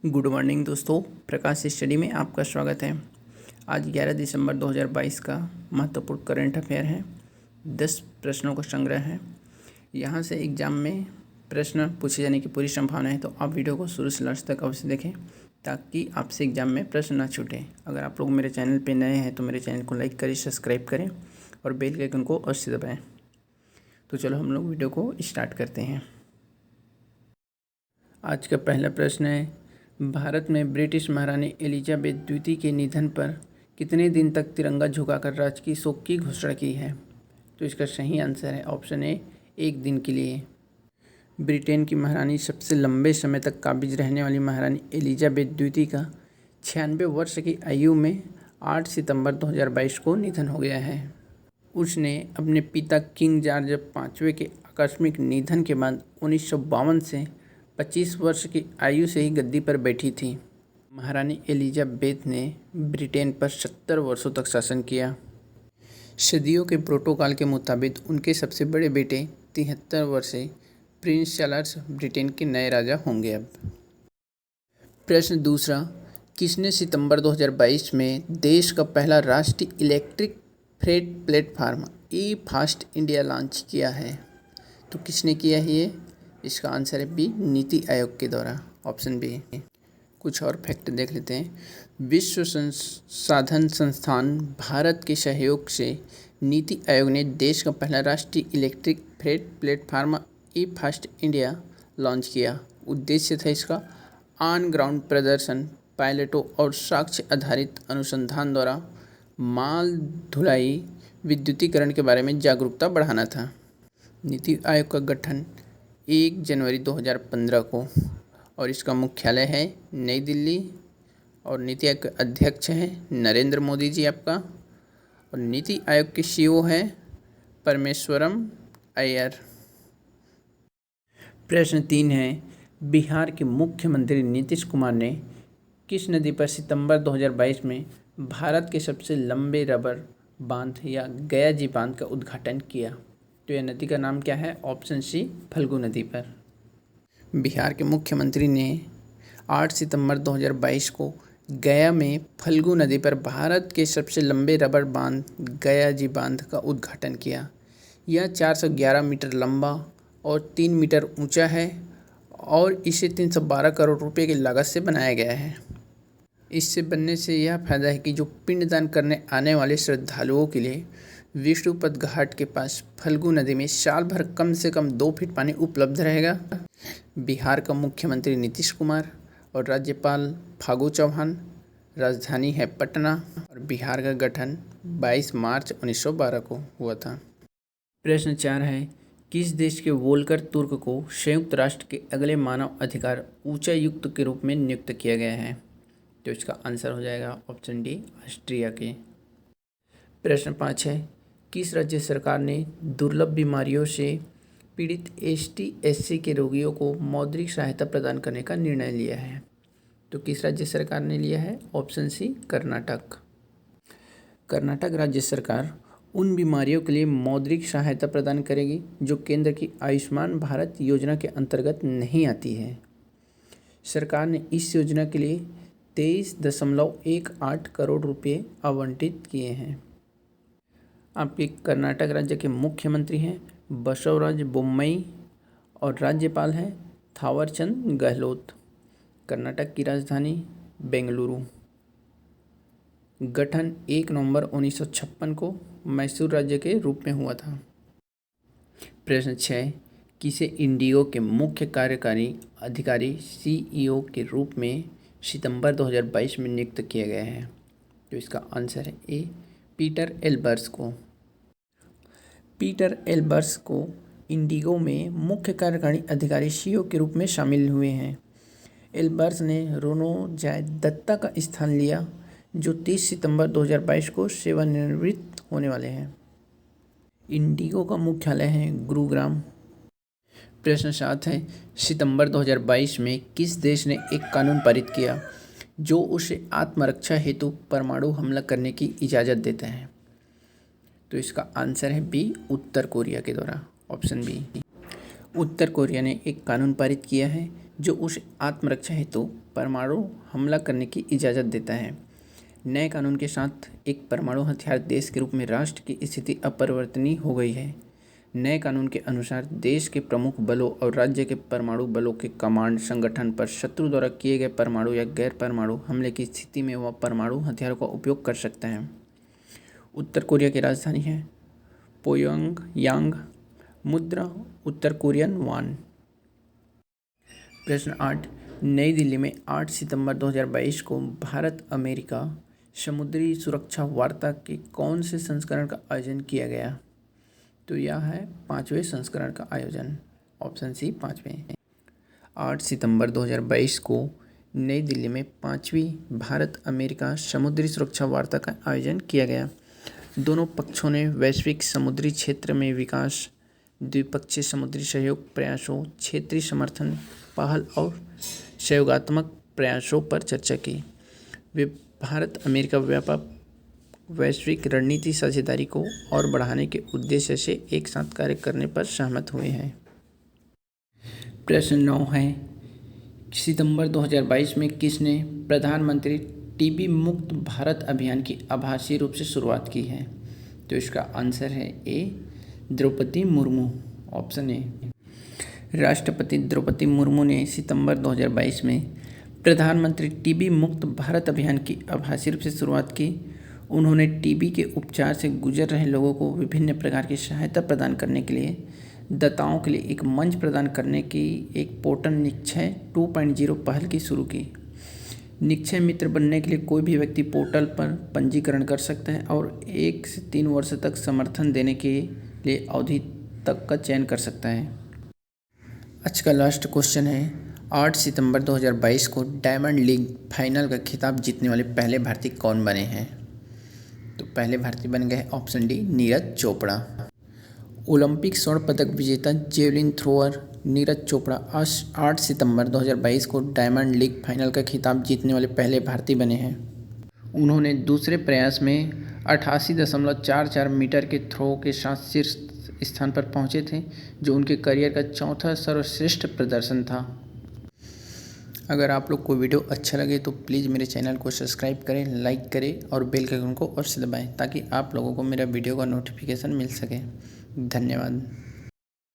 Good morning दोस्तों, प्रकाश study में आपका स्वागत है। आज 11 दिसंबर 2022 का महत्वपूर्ण करंट अफेयर है। 10 प्रश्नों का संग्रह है। यहाँ से एग्ज़ाम में प्रश्न पूछे जाने की पूरी संभावना है, तो आप वीडियो को शुरू से लास्ट तक अवश्य देखें ताकि आपसे एग्ज़ाम में प्रश्न ना छूटे। अगर आप लोग मेरे चैनल पर नए हैं तो मेरे चैनल को लाइक करें, सब्सक्राइब करें और बेल के आइकन को अवश्य दबाएँ। तो चलो हम लोग वीडियो को स्टार्ट करते हैं। आज का पहला प्रश्न है, भारत में ब्रिटिश महारानी एलिजाबेथ द्वितीय के निधन पर कितने दिन तक तिरंगा झुकाकर राजकीय शोक की घोषणा की है? तो इसका सही आंसर है ऑप्शन ए, 1 दिन के लिए। ब्रिटेन की महारानी सबसे लंबे समय तक काबिज रहने वाली महारानी एलिजाबेथ द्वितीय का 96 वर्ष की आयु में 8 सितंबर 2022 को निधन हो गया है। उसने अपने पिता किंग जॉर्ज पाँचवें के आकस्मिक निधन के बाद 1952 से 25 वर्ष की आयु से ही गद्दी पर बैठी थी। महारानी एलिजाबेथ ने ब्रिटेन पर 70 वर्षों तक शासन किया। सदियों के प्रोटोकॉल के मुताबिक उनके सबसे बड़े बेटे 73 वर्षीय प्रिंस चार्ल्स ब्रिटेन के नए राजा होंगे। अब प्रश्न दूसरा, किसने सितंबर 2022 में देश का पहला राष्ट्रीय इलेक्ट्रिक फ्रेट प्लेटफार्म ई फास्ट इंडिया लॉन्च किया है? तो किसने किया है ये? इसका आंसर है बी, नीति आयोग के द्वारा, ऑप्शन बी। कुछ और फैक्ट देख लेते हैं। विश्व संसाधन संस्थान भारत के सहयोग से नीति आयोग ने देश का पहला राष्ट्रीय इलेक्ट्रिक फ्रेट प्लेटफार्म ई फास्ट इंडिया लॉन्च किया। उद्देश्य था इसका ऑन ग्राउंड प्रदर्शन, पायलटों और साक्ष्य आधारित अनुसंधान द्वारा माल ढुलाई विद्युतीकरण के बारे में जागरूकता बढ़ाना था। नीति आयोग का गठन 1 जनवरी 2015 को और इसका मुख्यालय है नई दिल्ली और नीति आयोग के अध्यक्ष हैं नरेंद्र मोदी जी आपका, और नीति आयोग के सीईओ हैं परमेश्वरम अय्यर। प्रश्न 3 है, बिहार के मुख्यमंत्री नीतीश कुमार ने किस नदी पर सितंबर 2022 में भारत के सबसे लंबे रबर बांध या गया जी बांध का उद्घाटन किया? तो यह नदी का नाम क्या है? ऑप्शन सी, फल्गु नदी पर। बिहार के मुख्यमंत्री ने 8 सितंबर 2022 को गया में फल्गु नदी पर भारत के सबसे लंबे रबर बांध गया जी बांध का उद्घाटन किया। यह 411 मीटर लंबा और 3 मीटर ऊंचा है और इसे 312 करोड़ रुपए की लागत से बनाया गया है। इससे बनने से यह फायदा है कि जो पिंडदान करने आने वाले श्रद्धालुओं के लिए विष्णुपद घाट के पास फल्गु नदी में साल भर कम से कम 2 फीट पानी उपलब्ध रहेगा। बिहार का मुख्यमंत्री नीतीश कुमार और राज्यपाल फागू चौहान, राजधानी है पटना और बिहार का गठन 22 मार्च 1912 को हुआ था। प्रश्न 4 है, किस देश के वोल्कर तुर्क को संयुक्त राष्ट्र के अगले मानव अधिकार उच्चायुक्त के रूप में नियुक्त किया गया है? तो इसका आंसर हो जाएगा ऑप्शन डी, ऑस्ट्रिया के। प्रश्न 5 है, किस राज्य सरकार ने दुर्लभ बीमारियों से पीड़ित ST/SC के रोगियों को मौद्रिक सहायता प्रदान करने का निर्णय लिया है? तो किस राज्य सरकार ने लिया है? Option C, Karnataka. कर्नाटक राज्य सरकार उन बीमारियों के लिए मौद्रिक सहायता प्रदान करेगी जो केंद्र की आयुष्मान भारत योजना के अंतर्गत नहीं आती है। सरकार ने इस योजना के लिए 23.18 करोड़ रुपये आवंटित किए हैं। आपके कर्नाटक राज्य के मुख्यमंत्री हैं बसवराज बोम्मई और राज्यपाल हैं थावरचंद गहलोत। कर्नाटक की राजधानी बेंगलुरु। गठन 1 नवंबर 1956 को मैसूर राज्य के रूप में हुआ था। प्रश्न 6, किसे इंडिगो के मुख्य कार्यकारी अधिकारी CEO के रूप में सितंबर 2022 में नियुक्त किया गया है? तो इसका आंसर है ए, पीटर एल्बर्स को। पीटर एल्बर्स को इंडिगो में मुख्य कार्यकारी अधिकारी CEO के रूप में शामिल हुए हैं। एल्बर्स ने रोनोजॉय दत्ता का स्थान लिया जो 30 सितंबर 2022 को सेवानिवृत्त होने वाले हैं। इंडिगो का मुख्यालय है गुरुग्राम। प्रश्न 7 है, सितंबर 2022 में किस देश ने एक कानून पारित किया जो उसे आत्मरक्षा हेतु परमाणु हमला करने की इजाज़त देता है? तो इसका आंसर है बी, उत्तर कोरिया के द्वारा, ऑप्शन बी। उत्तर कोरिया ने एक कानून पारित किया है जो उसे आत्मरक्षा हेतु परमाणु हमला करने की इजाज़त देता है। नए कानून के साथ एक परमाणु हथियार देश के रूप में राष्ट्र की स्थिति अपरिवर्तनीय हो गई है। नए कानून के अनुसार देश के प्रमुख बलों और राज्य के परमाणु बलों के कमांड संगठन पर शत्रु द्वारा किए गए परमाणु या गैर परमाणु हमले की स्थिति में वह परमाणु हथियारों का उपयोग कर सकते हैं। उत्तर कोरिया की राजधानी है प्योंगयांग। मुद्रा उत्तर कोरियन वॉन। प्रश्न 8, नई दिल्ली में 8 सितंबर 2022 को भारत अमेरिका समुद्री सुरक्षा वार्ता के कौन से संस्करण का आयोजन किया गया? तो यह है 5वें संस्करण का आयोजन। ऑप्शन सी 5वें। 8 सितंबर 2022 को नई दिल्ली में 5वीं भारत अमेरिका समुद्री सुरक्षा वार्ता का आयोजन किया गया। दोनों पक्षों ने वैश्विक समुद्री क्षेत्र में विकास, द्विपक्षीय समुद्री सहयोग प्रयासों, क्षेत्रीय समर्थन पहल और सहयोगात्मक प्रयासों पर चर्चा की। वे भारत अमेरिका व्यापक वैश्विक रणनीति साझेदारी को और बढ़ाने के उद्देश्य से एक साथ कार्य करने पर सहमत हुए हैं। प्रश्न 9 है, सितंबर 2022 में किसने प्रधानमंत्री टीबी मुक्त भारत अभियान की आभासी रूप से शुरुआत की है? तो इसका आंसर है A, Draupadi Murmu. Option A. राष्ट्रपति द्रौपदी मुर्मू ने सितंबर 2022 में प्रधानमंत्री टीबी मुक्त भारत अभियान की आभासी रूप से शुरुआत की। उन्होंने टीबी के उपचार से गुजर रहे लोगों को विभिन्न प्रकार की सहायता प्रदान करने के लिए दाताओं के लिए एक मंच प्रदान करने की एक पोर्टल निक्षय 2.0 पहल की शुरू की। निक्षय मित्र बनने के लिए कोई भी व्यक्ति पोर्टल पर पंजीकरण कर सकता है और 1 से 3 वर्ष तक समर्थन देने के लिए अवधि तक का चयन कर सकता है। आज का लास्ट क्वेश्चन है, 8 सितंबर 2022 को डायमंड लीग फाइनल का खिताब जीतने वाले पहले भारतीय कौन बने हैं? तो पहले भारतीय बन गए option D, Neeraj Chopra. Olympic स्वर्ण पदक विजेता जेवलिन थ्रोअर नीरज चोपड़ा 8 सितंबर 2022 को डायमंड लीग फाइनल का खिताब जीतने वाले पहले भारतीय बने हैं। उन्होंने दूसरे प्रयास में 88.44 मीटर के थ्रो के साथ शीर्ष स्थान पर पहुंचे थे, जो उनके करियर का चौथा सर्वश्रेष्ठ प्रदर्शन था। अगर आप लोग को वीडियो अच्छा लगे तो प्लीज़ मेरे चैनल को सब्सक्राइब करें, लाइक करें और बेल के आइकन को और से दबाएं ताकि आप लोगों को मेरा वीडियो का नोटिफिकेशन मिल सके। धन्यवाद।